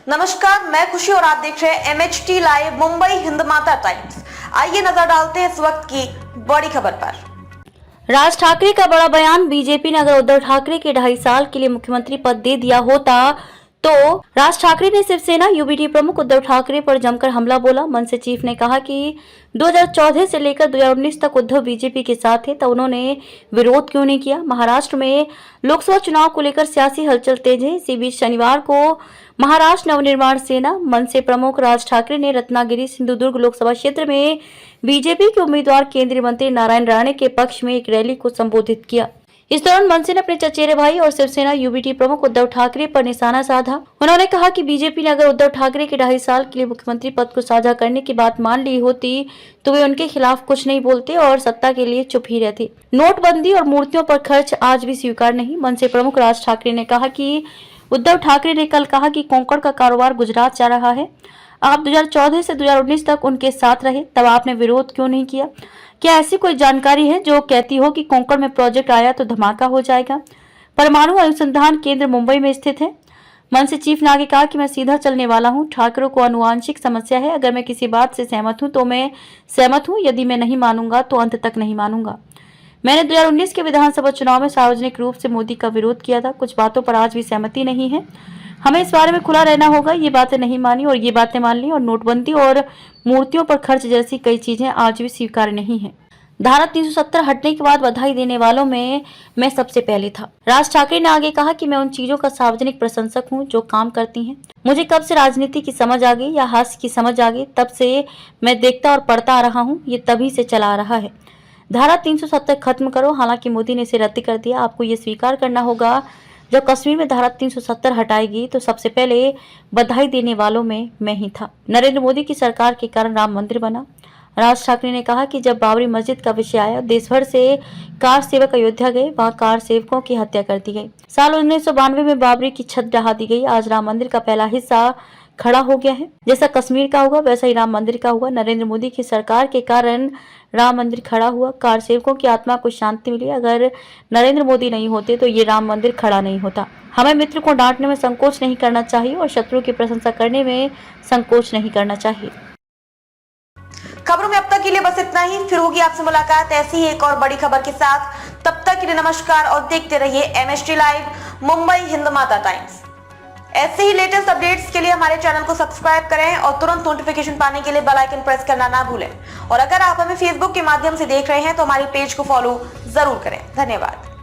नमस्कार, मैं खुशी और आप देख रहे हैं MHT live Mumbai Hindmata times. आइए नजर डालते हैं इस वक्त की बड़ी खबर पर। राज ठाकरे का बड़ा बयान। बीजेपी ने अगर उद्धव ठाकरे के 2.5 साल के लिए मुख्यमंत्री पद दे दिया होता तो राज ठाकरे ने शिवसेना यूबीटी प्रमुख उद्धव ठाकरे पर जमकर हमला बोला। मनसे चीफ ने कहा कि 2014 से लेकर 2019 तक उद्धव बीजेपी के साथ थे, तब उन्होंने विरोध क्यों नहीं किया। महाराष्ट्र में लोकसभा चुनाव को लेकर सियासी हलचल तेज है। इसी बीच शनिवार को महाराष्ट्र नवनिर्माण सेना मनसे प्रमुख राज ठाकरे ने रत्नागिरी सिंधुदुर्ग लोकसभा क्षेत्र में बीजेपी के उम्मीदवार केंद्रीय मंत्री नारायण राणे के पक्ष में एक रैली को संबोधित किया। इस दौरान मनसे ने अपने चचेरे भाई और शिवसेना यूबीटी प्रमुख उद्धव ठाकरे पर निशाना साधा। उन्होंने कहा कि बीजेपी ने अगर उद्धव ठाकरे के 2.5 साल के लिए मुख्यमंत्री पद को साझा करने की बात मान ली होती तो वे उनके खिलाफ कुछ नहीं बोलते और सत्ता के लिए चुप ही रहते। नोटबंदी और मूर्तियों पर खर्च आज भी स्वीकार नहीं। मनसे प्रमुख राज ठाकरे ने कहा कि उद्धव ठाकरे ने कल कहा कि कोंकण का कारोबार गुजरात जा रहा है। आप 2014 से 2019 तक उनके साथ रहे, तब आपने विरोध क्यों नहीं किया? क्या ऐसी कोई जानकारी है जो कहती हो कि कोंकण में प्रोजेक्ट आया तो धमाका हो जाएगा? परमाणु अनुसंधान केंद्र मुंबई में स्थित है। मनसे चीफ ने आगे कहा कि मैं सीधा चलने वाला हूं। ठाकरे को आनुवांशिक समस्या है। अगर मैं किसी बात से सहमत हूं तो मैं सहमत हूं, यदि मैं नहीं मानूंगा तो अंत तक नहीं मानूंगा। मैंने 2019 के विधानसभा चुनाव में सार्वजनिक रूप से मोदी का विरोध किया था। कुछ बातों पर आज भी सहमति नहीं है। हमें इस बारे में खुला रहना होगा। ये बातें नहीं मानी और ये बातें मान ली, और नोटबंदी और मूर्तियों पर खर्च जैसी कई चीजें आज भी स्वीकार्य नहीं है। धारा 370 हटने के बाद बधाई देने वालों में मैं सबसे पहले था। राज ठाकरे ने आगे कहा कि मैं उन चीजों का सार्वजनिक प्रशंसक हूं जो काम करती हैं। मुझे कब से राजनीति की समझ आ गई या हास्य की समझ आ गई, तब से मैं देखता और पढ़ता आ रहा हूं। ये तभी से चला आ रहा है। धारा 370 खत्म करो। हालांकि मोदी ने इसे रद्द कर दिया। आपको ये स्वीकार करना होगा, जब कश्मीर में धारा 370 हटाएगी तो सबसे पहले बधाई देने वालों में मैं ही था। नरेंद्र मोदी की सरकार के कारण राम मंदिर बना। राज ठाकरे ने कहा कि जब बाबरी मस्जिद का विषय आया, देश भर से कार सेवक अयोध्या गए, वहां कार सेवकों की हत्या कर दी गई। साल 1992 में बाबरी की छत ढहा दी गई। आज राम मंदिर का पहला हिस्सा खड़ा हो गया है। जैसा कश्मीर का हुआ वैसा ही राम मंदिर का हुआ। नरेंद्र मोदी की सरकार के कारण राम मंदिर खड़ा हुआ। कार सेवकों की आत्मा को शांति मिली। अगर नरेंद्र मोदी नहीं होते तो ये राम मंदिर खड़ा नहीं होता। हमें मित्र को डांटने में संकोच नहीं करना चाहिए और शत्रु की प्रशंसा करने में संकोच नहीं करना चाहिए। खबरों में अब तक के लिए बस इतना ही। फिर होगी आपसे मुलाकात ऐसी ही एक और बड़ी खबर के साथ। तब तक के लिए नमस्कार और देखते रहिए MHT live Mumbai Hindmata times. ऐसे ही लेटेस्ट अपडेट्स के लिए हमारे चैनल को सब्सक्राइब करें और तुरंत नोटिफिकेशन पाने के लिए बेल आइकन प्रेस करना ना भूलें। और अगर आप हमें फेसबुक के माध्यम से देख रहे हैं तो हमारी पेज को फॉलो जरूर करें। धन्यवाद।